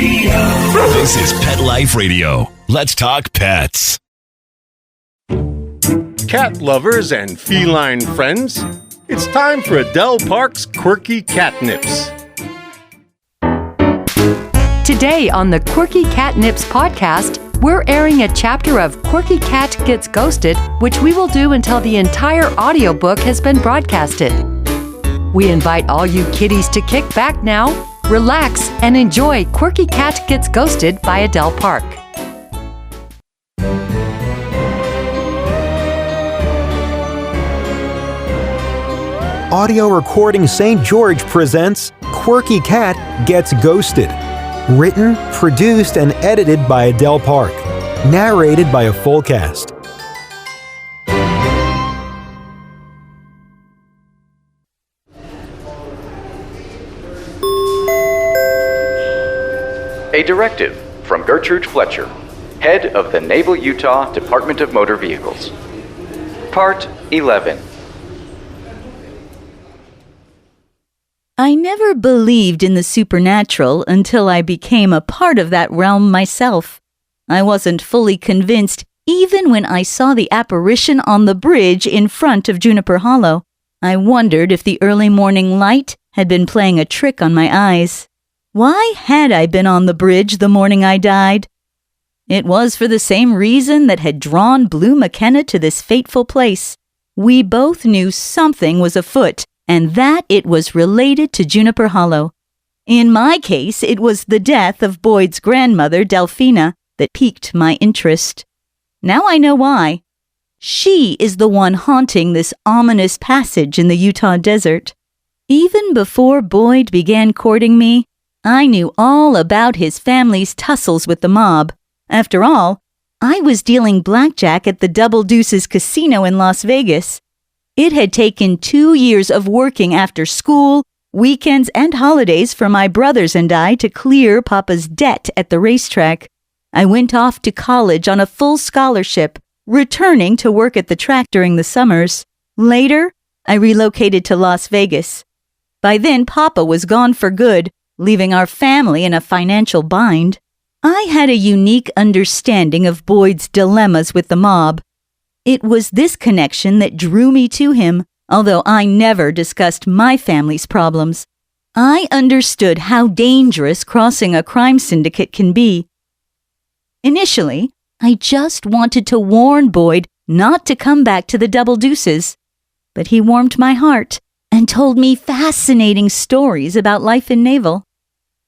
This is Pet Life Radio. Let's talk pets. Cat lovers and feline friends, it's time for Adele Park's Quirky Cat Nips. Today on the Quirky Cat Nips podcast, we're airing a chapter of Quirky Cat Gets Ghosted, which we will do until the entire audiobook has been broadcasted. We invite all you kitties to kick back now, relax, and enjoy Quirky Cat Gets Ghosted by Adele Park. Audio Recording St. George presents Quirky Cat Gets Ghosted. Written, produced, and edited by Adele Park. Narrated by a full cast. A directive from Gertrude Fletcher, head of the Naval Utah Department of Motor Vehicles. Part 11. I never believed in the supernatural until I became a part of that realm myself. I wasn't fully convinced even when I saw the apparition on the bridge in front of Juniper Hollow. I wondered if the early morning light had been playing a trick on my eyes. Why had I been on the bridge the morning I died? It was for the same reason that had drawn Blue McKenna to this fateful place. We both knew something was afoot, and that it was related to Juniper Hollow. In my case, it was the death of Boyd's grandmother, Delphina, that piqued my interest. Now I know why. She is the one haunting this ominous passage in the Utah desert. Even before Boyd began courting me, I knew all about his family's tussles with the mob. After all, I was dealing blackjack at the Double Deuces Casino in Las Vegas. It had taken 2 years of working after school, weekends, and holidays for my brothers and I to clear Papa's debt at the racetrack. I went off to college on a full scholarship, returning to work at the track during the summers. Later, I relocated to Las Vegas. By then, Papa was gone for good, leaving our family in a financial bind. I had a unique understanding of Boyd's dilemmas with the mob. It was this connection that drew me to him, although I never discussed my family's problems. I understood how dangerous crossing a crime syndicate can be. Initially, I just wanted to warn Boyd not to come back to the Double Deuces. But he warmed my heart and told me fascinating stories about life in Naval.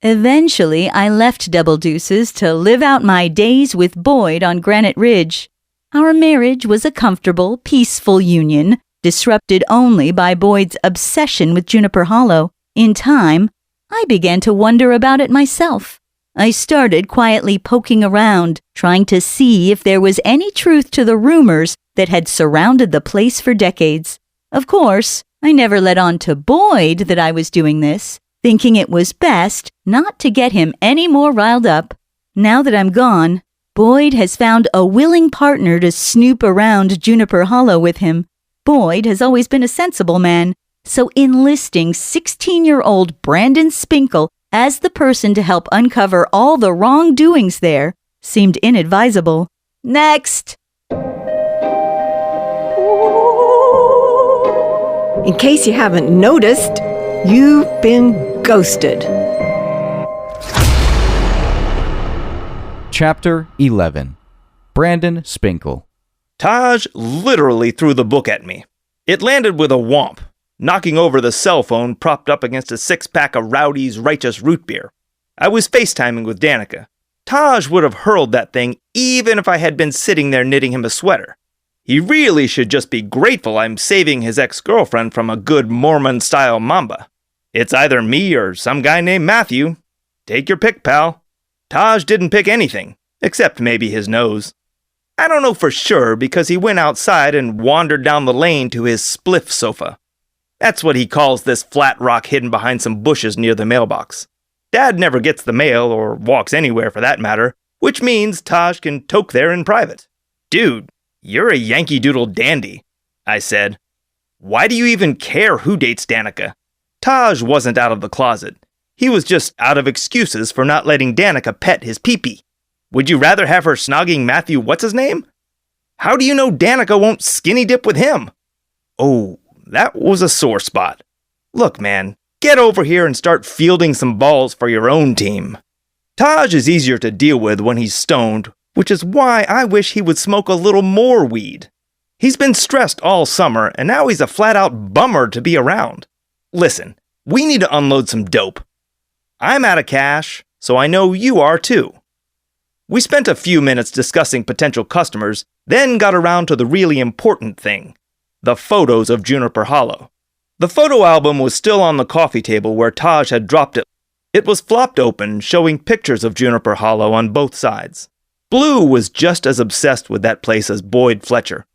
Eventually, I left Double Deuces to live out my days with Boyd on Granite Ridge. Our marriage was a comfortable, peaceful union, disrupted only by Boyd's obsession with Juniper Hollow. In time, I began to wonder about it myself. I started quietly poking around, trying to see if there was any truth to the rumors that had surrounded the place for decades. Of course, I never let on to Boyd that I was doing this, thinking it was best not to get him any more riled up. Now that I'm gone, Boyd has found a willing partner to snoop around Juniper Hollow with him. Boyd has always been a sensible man, so enlisting 16-year-old Brandon Spinkle as the person to help uncover all the wrongdoings there seemed inadvisable. Next! In case you haven't noticed, you've been ghosted. Chapter 11. Brandon Spinkle. Taj literally threw the book at me. It landed with a whomp, knocking over the cell phone propped up against a six-pack of Rowdy's Righteous Root Beer. I was FaceTiming with Danica. Taj would have hurled that thing even if I had been sitting there knitting him a sweater. He really should just be grateful I'm saving his ex-girlfriend from a good Mormon-style mamba. It's either me or some guy named Matthew. Take your pick, pal. Taj didn't pick anything, except maybe his nose. I don't know for sure because he went outside and wandered down the lane to his spliff sofa. That's what he calls this flat rock hidden behind some bushes near the mailbox. Dad never gets the mail, or walks anywhere for that matter, which means Taj can toke there in private. Dude, you're a Yankee Doodle dandy, I said. Why do you even care who dates Danica? Taj wasn't out of the closet. He was just out of excuses for not letting Danica pet his peepee. Would you rather have her snogging Matthew what's-his-name? How do you know Danica won't skinny dip with him? Oh, that was a sore spot. Look, man, get over here and start fielding some balls for your own team. Taj is easier to deal with when he's stoned, which is why I wish he would smoke a little more weed. He's been stressed all summer, and now he's a flat-out bummer to be around. Listen, we need to unload some dope. I'm out of cash, so I know you are too. We spent a few minutes discussing potential customers, then got around to the really important thing, the photos of Juniper Hollow. The photo album was still on the coffee table where Taj had dropped it. It was flopped open, showing pictures of Juniper Hollow on both sides. Blue was just as obsessed with that place as Boyd Fletcher.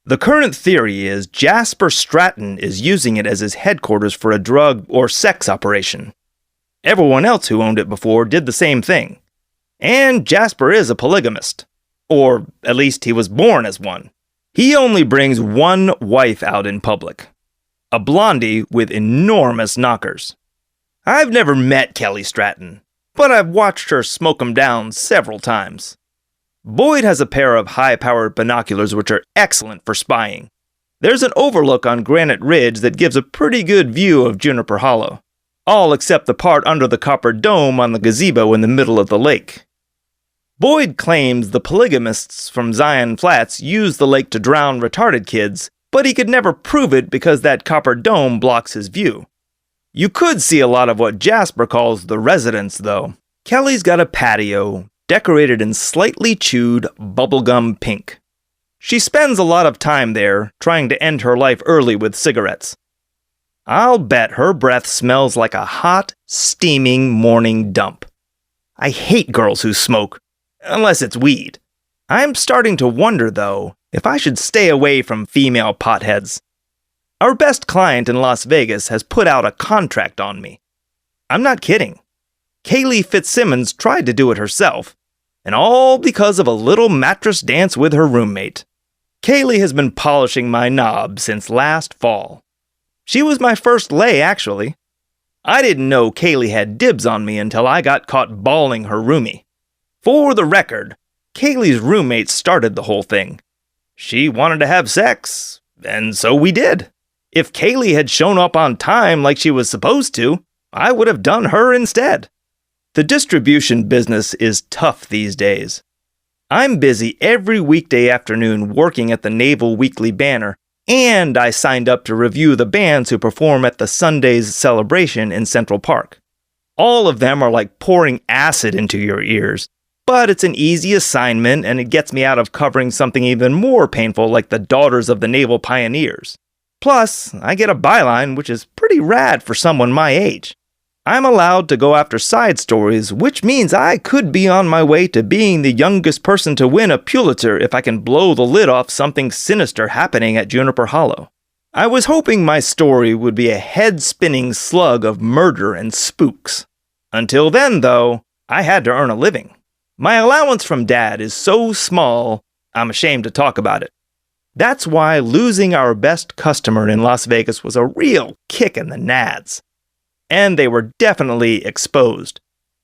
The current theory is Jasper Stratton is using it as his headquarters for a drug or sex operation. Everyone else who owned it before did the same thing. And Jasper is a polygamist. Or at least he was born as one. He only brings one wife out in public. A blondie with enormous knockers. I've never met Kelly Stratton, but I've watched her smoke 'em down several times. Boyd has a pair of high-powered binoculars which are excellent for spying. There's an overlook on Granite Ridge that gives a pretty good view of Juniper Hollow. All except the part under the copper dome on the gazebo in the middle of the lake. Boyd claims the polygamists from Zion Flats use the lake to drown retarded kids, but he could never prove it because that copper dome blocks his view. You could see a lot of what Jasper calls the residence, though. Kelly's got a patio, decorated in slightly chewed bubblegum pink. She spends a lot of time there, trying to end her life early with cigarettes. I'll bet her breath smells like a hot, steaming morning dump. I hate girls who smoke, unless it's weed. I'm starting to wonder, though, if I should stay away from female potheads. Our best client in Las Vegas has put out a contract on me. I'm not kidding. Kaylee Fitzsimmons tried to do it herself, and all because of a little mattress dance with her roommate. Kaylee has been polishing my knob since last fall. She was my first lay, actually. I didn't know Kaylee had dibs on me until I got caught bawling her roomie. For the record, Kaylee's roommate started the whole thing. She wanted to have sex, and so we did. If Kaylee had shown up on time like she was supposed to, I would have done her instead. The distribution business is tough these days. I'm busy every weekday afternoon working at the Naval Weekly Banner, and I signed up to review the bands who perform at the Sunday's celebration in Central Park. All of them are like pouring acid into your ears, but it's an easy assignment and it gets me out of covering something even more painful like the Daughters of the Naval Pioneers. Plus, I get a byline which is pretty rad for someone my age. I'm allowed to go after side stories, which means I could be on my way to being the youngest person to win a Pulitzer if I can blow the lid off something sinister happening at Juniper Hollow. I was hoping my story would be a head-spinning slug of murder and spooks. Until then, though, I had to earn a living. My allowance from Dad is so small, I'm ashamed to talk about it. That's why losing our best customer in Las Vegas was a real kick in the nads. And they were definitely exposed.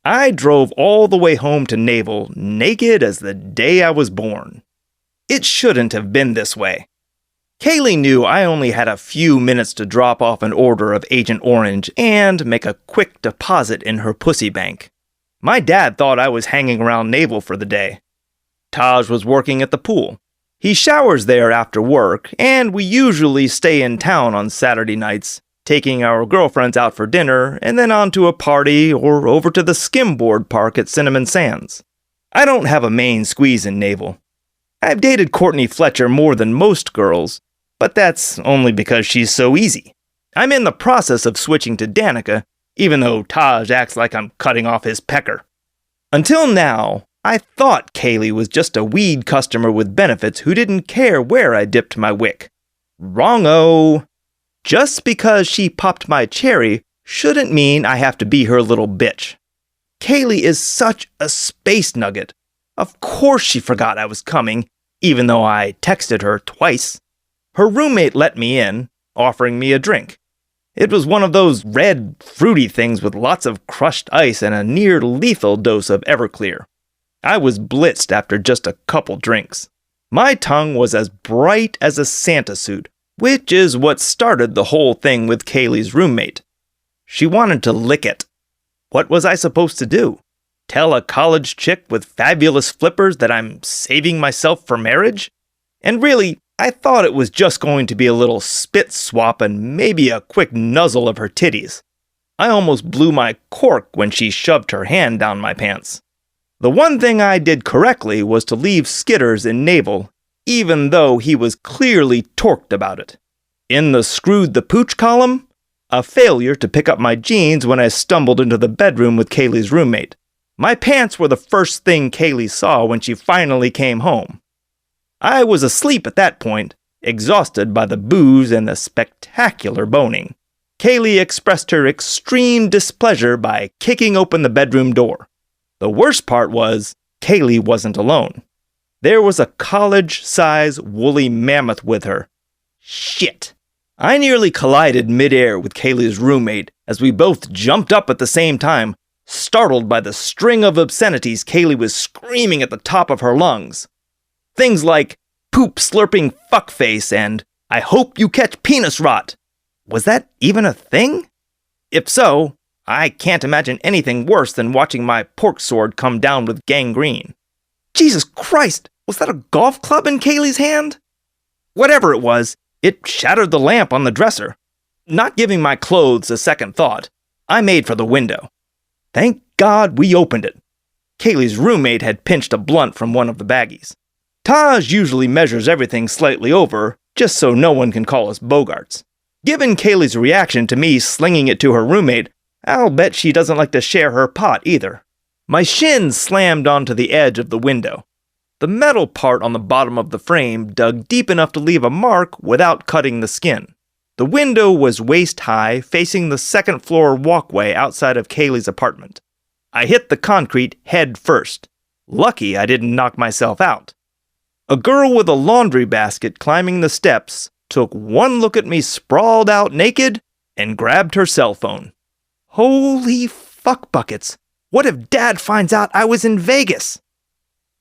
I drove all the way home to Naval, naked as the day I was born. It shouldn't have been this way. Kaylee knew I only had a few minutes to drop off an order of Agent Orange and make a quick deposit in her pussy bank. My dad thought I was hanging around Naval for the day. Taj was working at the pool. He showers there after work, and we usually stay in town on Saturday nights, taking our girlfriends out for dinner, and then on to a party or over to the skimboard park at Cinnamon Sands. I don't have a main squeeze in Naval. I've dated Courtney Fletcher more than most girls, but that's only because she's so easy. I'm in the process of switching to Danica, even though Taj acts like I'm cutting off his pecker. Until now, I thought Kaylee was just a weed customer with benefits who didn't care where I dipped my wick. Wrong-o. Just because she popped my cherry shouldn't mean I have to be her little bitch. Kaylee is such a space nugget. Of course she forgot I was coming, even though I texted her twice. Her roommate let me in, offering me a drink. It was one of those red, fruity things with lots of crushed ice and a near-lethal dose of Everclear. I was blitzed after just a couple drinks. My tongue was as bright as a Santa suit, which is what started the whole thing with Kaylee's roommate. She wanted to lick it. What was I supposed to do? Tell a college chick with fabulous flippers that I'm saving myself for marriage? And really, I thought it was just going to be a little spit swap and maybe a quick nuzzle of her titties. I almost blew my cork when she shoved her hand down my pants. The one thing I did correctly was to leave Skitters in Naval, even though he was clearly torqued about it. In the screwed the pooch column, a failure to pick up my jeans when I stumbled into the bedroom with Kaylee's roommate. My pants were the first thing Kaylee saw when she finally came home. I was asleep at that point, exhausted by the booze and the spectacular boning. Kaylee expressed her extreme displeasure by kicking open the bedroom door. The worst part was, Kaylee wasn't alone. There was a college-size woolly mammoth with her. Shit! I nearly collided midair with Kaylee's roommate as we both jumped up at the same time, startled by the string of obscenities Kaylee was screaming at the top of her lungs. Things like, poop-slurping fuckface and, I hope you catch penis rot. Was that even a thing? If so, I can't imagine anything worse than watching my pork sword come down with gangrene. Jesus Christ, was that a golf club in Kaylee's hand? Whatever it was, it shattered the lamp on the dresser. Not giving my clothes a second thought, I made for the window. Thank God we opened it. Kaylee's roommate had pinched a blunt from one of the baggies. Taj usually measures everything slightly over, just so no one can call us bogarts. Given Kaylee's reaction to me slinging it to her roommate, I'll bet she doesn't like to share her pot either. My shin slammed onto the edge of the window. The metal part on the bottom of the frame dug deep enough to leave a mark without cutting the skin. The window was waist-high, facing the second-floor walkway outside of Kaylee's apartment. I hit the concrete head first. Lucky I didn't knock myself out. A girl with a laundry basket climbing the steps took one look at me sprawled out naked and grabbed her cell phone. Holy fuck buckets! What if Dad finds out I was in Vegas?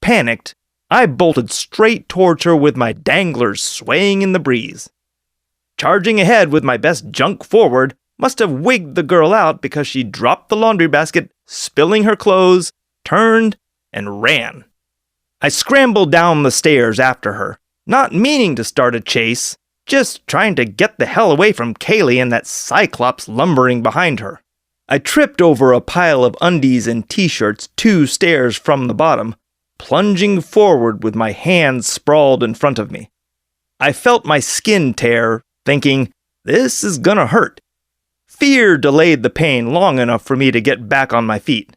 Panicked, I bolted straight towards her with my danglers swaying in the breeze. Charging ahead with my best junk forward must have wigged the girl out because she dropped the laundry basket, spilling her clothes, turned, and ran. I scrambled down the stairs after her, not meaning to start a chase, just trying to get the hell away from Kaylee and that cyclops lumbering behind her. I tripped over a pile of undies and t-shirts 2 stairs from the bottom, plunging forward with my hands sprawled in front of me. I felt my skin tear, thinking, this is gonna hurt. Fear delayed the pain long enough for me to get back on my feet.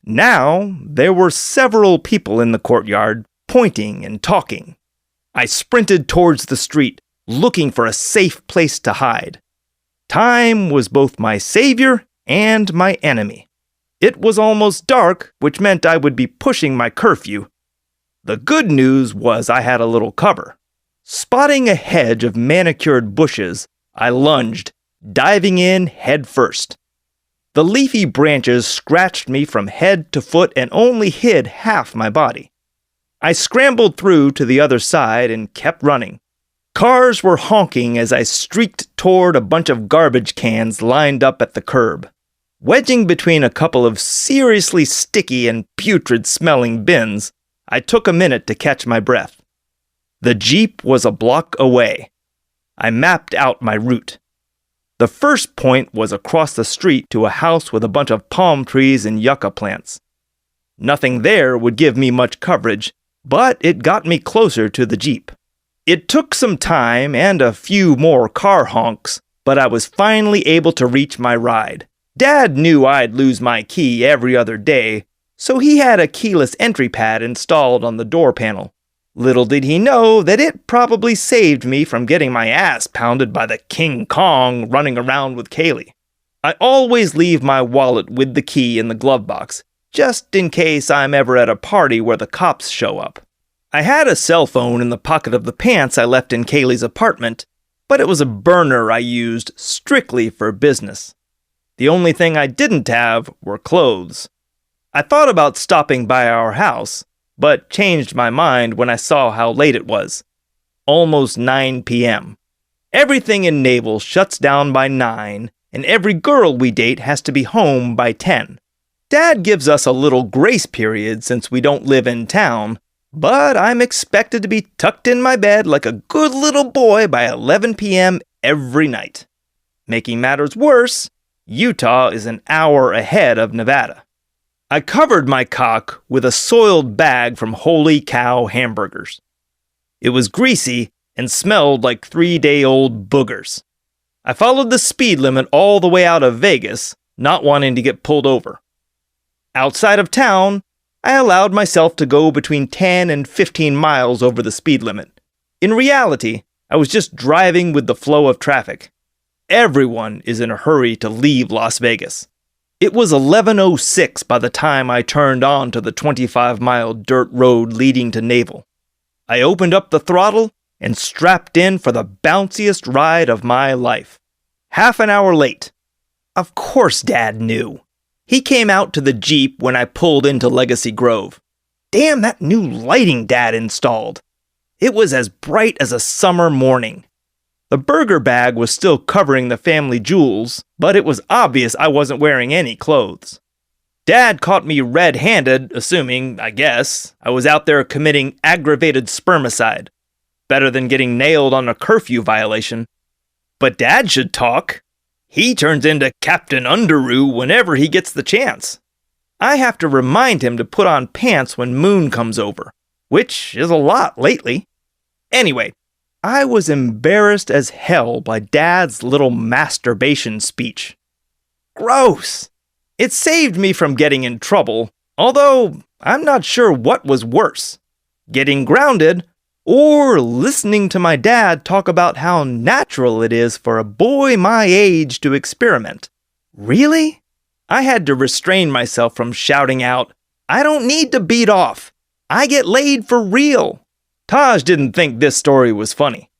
Now, there were several people in the courtyard, pointing and talking. I sprinted towards the street, looking for a safe place to hide. Time was both my savior and my enemy. It was almost dark, which meant I would be pushing my curfew. The good news was I had a little cover. Spotting a hedge of manicured bushes, I lunged, diving in head first. The leafy branches scratched me from head to foot and only hid half my body. I scrambled through to the other side and kept running. Cars were honking as I streaked toward a bunch of garbage cans lined up at the curb. Wedging between a couple of seriously sticky and putrid-smelling bins, I took a minute to catch my breath. The Jeep was a block away. I mapped out my route. The first point was across the street to a house with a bunch of palm trees and yucca plants. Nothing there would give me much coverage, but it got me closer to the Jeep. It took some time and a few more car honks, but I was finally able to reach my ride. Dad knew I'd lose my key every other day, so he had a keyless entry pad installed on the door panel. Little did he know that it probably saved me from getting my ass pounded by the King Kong running around with Kaylee. I always leave my wallet with the key in the glove box, just in case I'm ever at a party where the cops show up. I had a cell phone in the pocket of the pants I left in Kaylee's apartment, but it was a burner I used strictly for business. The only thing I didn't have were clothes. I thought about stopping by our house, but changed my mind when I saw how late it was. Almost 9 p.m. Everything in Naval shuts down by 9, and every girl we date has to be home by 10. Dad gives us a little grace period since we don't live in town, but I'm expected to be tucked in my bed like a good little boy by 11 p.m. every night. Making matters worse, Utah is an hour ahead of Nevada. I covered my cock with a soiled bag from Holy Cow hamburgers. It was greasy and smelled like 3-day-old boogers. I followed the speed limit all the way out of Vegas, not wanting to get pulled over. Outside of town, I allowed myself to go between 10 and 15 miles over the speed limit. In reality, I was just driving with the flow of traffic. Everyone is in a hurry to leave Las Vegas. It was 11:06 by the time I turned on to the 25-mile dirt road leading to Naval. I opened up the throttle and strapped in for the bounciest ride of my life. Half an hour late. Of course Dad knew. He came out to the Jeep when I pulled into Legacy Grove. Damn that new lighting Dad installed. It was as bright as a summer morning. The burger bag was still covering the family jewels, but it was obvious I wasn't wearing any clothes. Dad caught me red-handed, assuming, I guess, I was out there committing aggravated spermicide. Better than getting nailed on a curfew violation. But Dad should talk. He turns into Captain Underoo whenever he gets the chance. I have to remind him to put on pants when Moon comes over, which is a lot lately. Anyway, I was embarrassed as hell by Dad's little masturbation speech. Gross! It saved me from getting in trouble, although I'm not sure what was worse. Getting grounded, or listening to my dad talk about how natural it is for a boy my age to experiment. Really? I had to restrain myself from shouting out, "I don't need to beat off. I get laid for real." Taj didn't think this story was funny.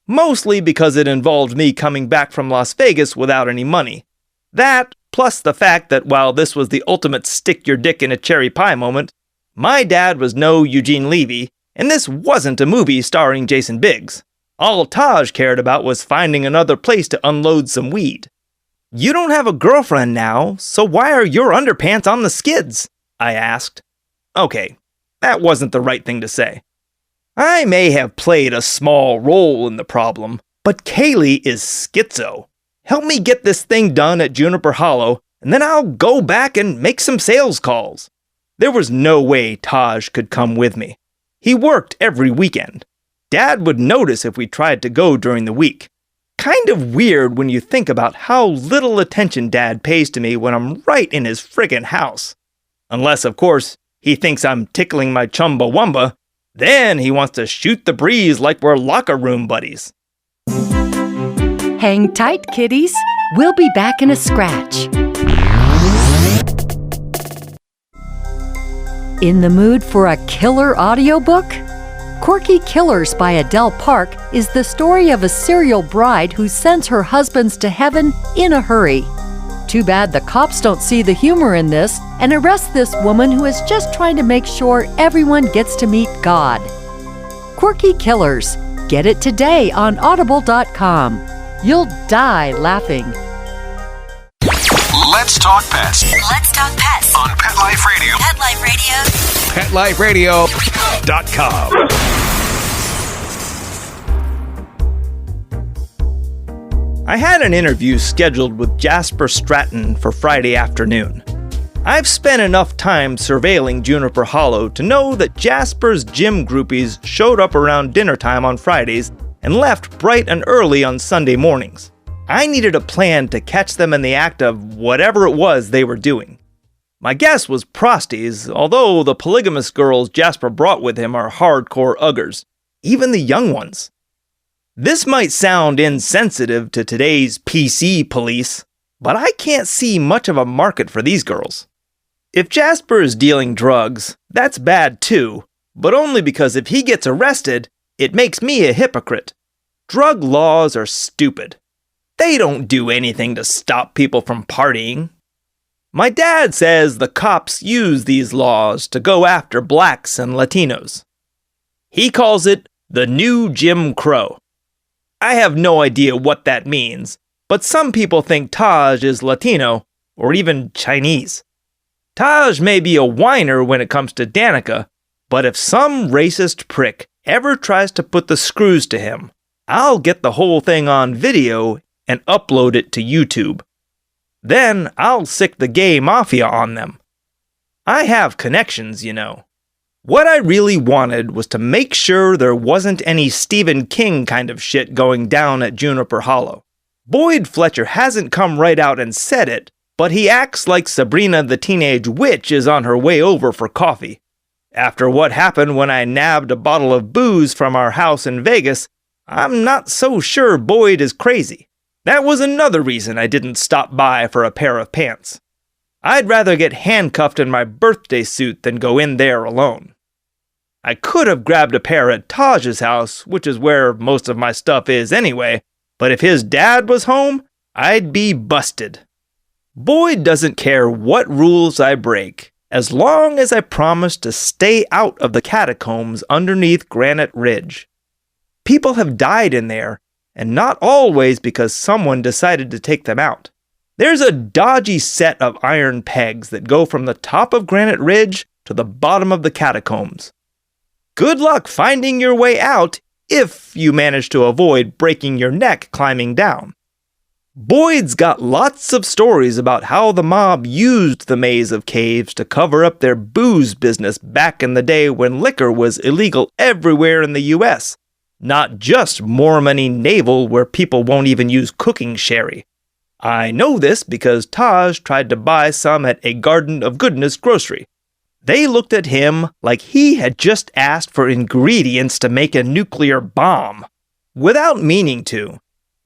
Mostly because it involved me coming back from Las Vegas without any money. That, plus the fact that while this was the ultimate stick your dick in a cherry pie moment, my dad was no Eugene Levy, and this wasn't a movie starring Jason Biggs. All Taj cared about was finding another place to unload some weed. "You don't have a girlfriend now, so why are your underpants on the skids?" I asked. Okay, that wasn't the right thing to say. I may have played a small role in the problem, but Kaylee is schizo. Help me get this thing done at Juniper Hollow, and then I'll go back and make some sales calls. There was no way Taj could come with me. He worked every weekend. Dad would notice if we tried to go during the week. Kind of weird when you think about how little attention Dad pays to me when I'm right in his friggin' house. Unless, of course, he thinks I'm tickling my Chumbawamba. Then he wants to shoot the breeze like we're locker room buddies. Hang tight, kitties. We'll be back in a scratch. In the mood for a killer audiobook? Quirky Killers by Adele Park is the story of a serial bride who sends her husbands to heaven in a hurry. Too bad the cops don't see the humor in this and arrest this woman who is just trying to make sure everyone gets to meet God. Quirky Killers. Get it today on audible.com. You'll die laughing. Let's talk pets Let's talk pets on Pet Life Radio. Pet Life Radio. PetLifeRadio.com. I had an interview scheduled with Jasper Stratton for Friday afternoon. I've spent enough time surveilling Juniper Hollow to know that Jasper's gym groupies showed up around dinner time on Fridays and left bright and early on Sunday mornings. I needed a plan to catch them in the act of whatever it was they were doing. My guess was prosties, although the polygamous girls Jasper brought with him are hardcore uggers, even the young ones. This might sound insensitive to today's PC police, but I can't see much of a market for these girls. If Jasper is dealing drugs, that's bad too, but only because if he gets arrested, it makes me a hypocrite. Drug laws are stupid. They don't do anything to stop people from partying. My dad says the cops use these laws to go after blacks and Latinos. He calls it the new Jim Crow. I have no idea what that means, but some people think Taj is Latino or even Chinese. Taj may be a whiner when it comes to Danica, but if some racist prick ever tries to put the screws to him, I'll get the whole thing on video and upload it to YouTube. Then I'll sick the gay mafia on them. I have connections, you know. What I really wanted was to make sure there wasn't any Stephen King kind of shit going down at Juniper Hollow. Boyd Fletcher hasn't come right out and said it, but he acts like Sabrina the Teenage Witch is on her way over for coffee. After what happened when I nabbed a bottle of booze from our house in Vegas, I'm not so sure Boyd is crazy. That was another reason I didn't stop by for a pair of pants. I'd rather get handcuffed in my birthday suit than go in there alone. I could have grabbed a pair at Taj's house, which is where most of my stuff is anyway, but if his dad was home, I'd be busted. Boyd doesn't care what rules I break, as long as I promise to stay out of the catacombs underneath Granite Ridge. People have died in there, and not always because someone decided to take them out. There's a dodgy set of iron pegs that go from the top of Granite Ridge to the bottom of the catacombs. Good luck finding your way out if you manage to avoid breaking your neck climbing down. Boyd's got lots of stories about how the mob used the maze of caves to cover up their booze business back in the day when liquor was illegal everywhere in the U.S., not just Mormony Naval where people won't even use cooking sherry. I know this because Taj tried to buy some at a Garden of Goodness grocery. They looked at him like he had just asked for ingredients to make a nuclear bomb. Without meaning to,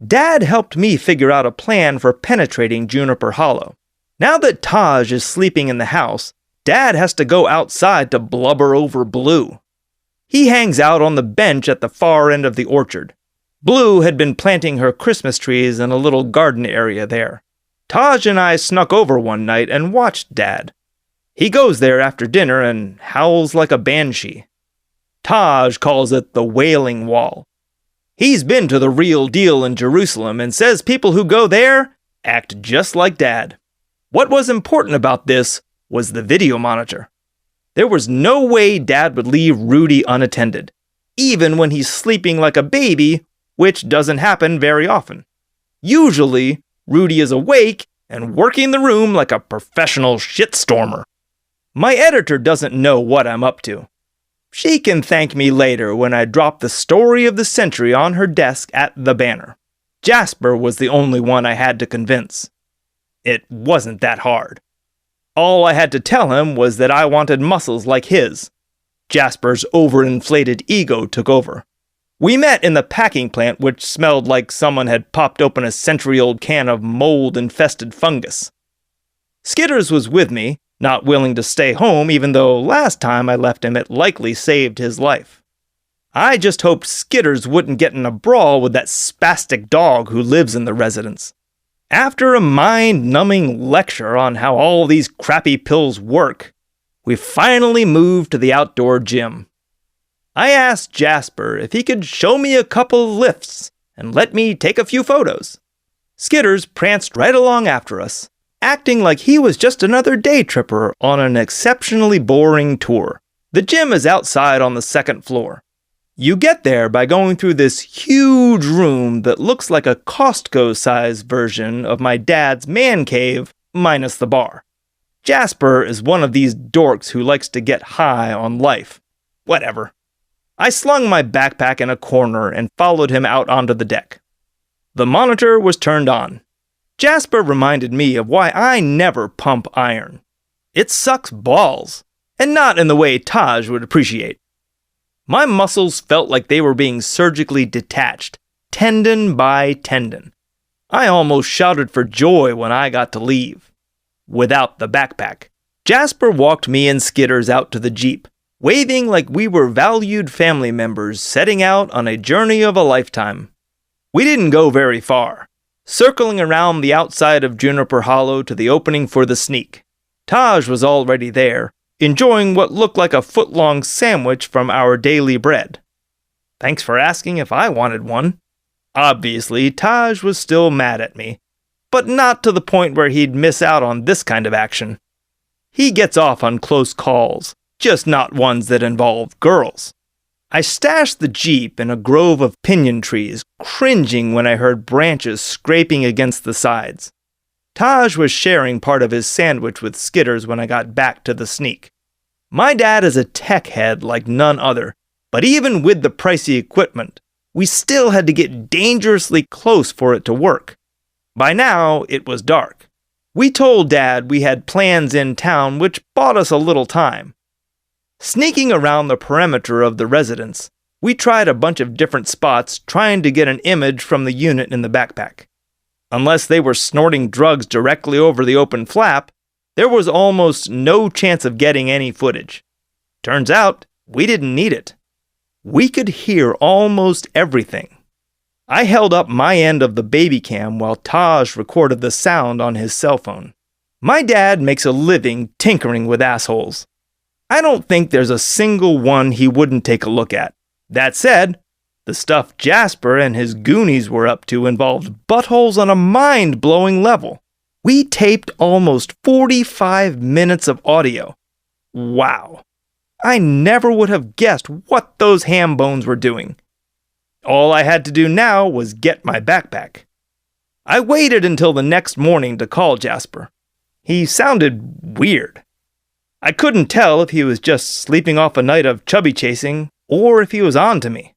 Dad helped me figure out a plan for penetrating Juniper Hollow. Now that Taj is sleeping in the house, Dad has to go outside to blubber over Blue. He hangs out on the bench at the far end of the orchard. Blue had been planting her Christmas trees in a little garden area there. Taj and I snuck over one night and watched Dad. He goes there after dinner and howls like a banshee. Taj calls it the Wailing Wall. He's been to the real deal in Jerusalem and says people who go there act just like Dad. What was important about this was the video monitor. There was no way Dad would leave Rudy unattended, even when he's sleeping like a baby, which doesn't happen very often. Usually, Rudy is awake and working the room like a professional shitstormer. My editor doesn't know what I'm up to. She can thank me later when I drop the story of the century on her desk at the Banner. Jasper was the only one I had to convince. It wasn't that hard. All I had to tell him was that I wanted muscles like his. Jasper's overinflated ego took over. We met in the packing plant, which smelled like someone had popped open a century-old can of mold-infested fungus. Skitters was with me, not willing to stay home even though last time I left him it likely saved his life. I just hoped Skitters wouldn't get in a brawl with that spastic dog who lives in the residence. After a mind-numbing lecture on how all these crappy pills work, we finally moved to the outdoor gym. I asked Jasper if he could show me a couple lifts and let me take a few photos. Skitters pranced right along after us, acting like he was just another day tripper on an exceptionally boring tour. The gym is outside on the second floor. You get there by going through this huge room that looks like a Costco-sized version of my dad's man cave, minus the bar. Jasper is one of these dorks who likes to get high on life. Whatever. I slung my backpack in a corner and followed him out onto the deck. The monitor was turned on. Jasper reminded me of why I never pump iron. It sucks balls, and not in the way Taj would appreciate. My muscles felt like they were being surgically detached, tendon by tendon. I almost shouted for joy when I got to leave. Without the backpack, Jasper walked me and Skitters out to the Jeep, waving like we were valued family members setting out on a journey of a lifetime. We didn't go very far, circling around the outside of Juniper Hollow to the opening for the sneak. Taj was already there, enjoying what looked like a foot-long sandwich from our daily bread. Thanks for asking if I wanted one. Obviously, Taj was still mad at me, but not to the point where he'd miss out on this kind of action. He gets off on close calls, just not ones that involve girls. I stashed the Jeep in a grove of pinyon trees, cringing when I heard branches scraping against the sides. Taj was sharing part of his sandwich with Skitters when I got back to the sneak. My dad is a tech head like none other, but even with the pricey equipment, we still had to get dangerously close for it to work. By now, it was dark. We told Dad we had plans in town which bought us a little time. Sneaking around the perimeter of the residence, we tried a bunch of different spots trying to get an image from the unit in the backpack. Unless they were snorting drugs directly over the open flap, there was almost no chance of getting any footage. Turns out, we didn't need it. We could hear almost everything. I held up my end of the baby cam while Taj recorded the sound on his cell phone. My dad makes a living tinkering with assholes. I don't think there's a single one he wouldn't take a look at. That said, the stuff Jasper and his Goonies were up to involved buttholes on a mind-blowing level. We taped almost 45 minutes of audio. Wow. I never would have guessed what those ham bones were doing. All I had to do now was get my backpack. I waited until the next morning to call Jasper. He sounded weird. I couldn't tell if he was just sleeping off a night of chubby chasing or if he was on to me.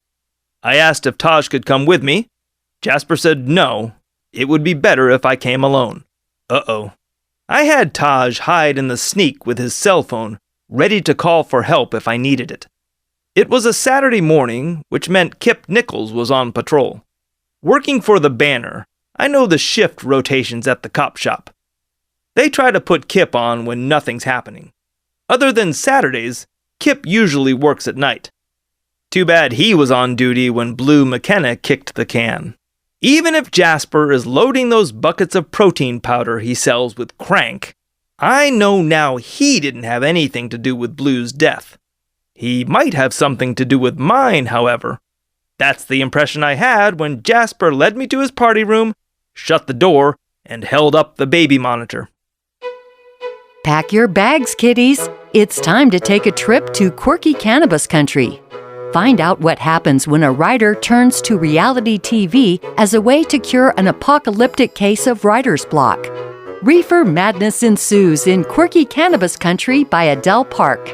I asked if Taj could come with me. Jasper said no, it would be better if I came alone. Uh-oh. I had Taj hide in the sneak with his cell phone, ready to call for help if I needed it. It was a Saturday morning, which meant Kip Nichols was on patrol. Working for the Banner, I know the shift rotations at the cop shop. They try to put Kip on when nothing's happening. Other than Saturdays, Kip usually works at night. Too bad he was on duty when Blue McKenna kicked the can. Even if Jasper is loading those buckets of protein powder he sells with crank, I know now he didn't have anything to do with Blue's death. He might have something to do with mine, however. That's the impression I had when Jasper led me to his party room, shut the door, and held up the baby monitor. Pack your bags, kiddies. It's time to take a trip to Quirky Cannabis Country. Find out what happens when a writer turns to reality TV as a way to cure an apocalyptic case of writer's block. Reefer madness ensues in Quirky Cannabis Country by Adele Park.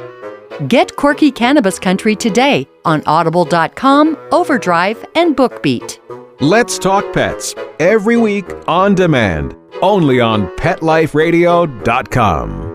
Get Quirky Cannabis Country today on audible.com, Overdrive, and BookBeat. Let's Talk Pets, every week on demand, only on PetLifeRadio.com.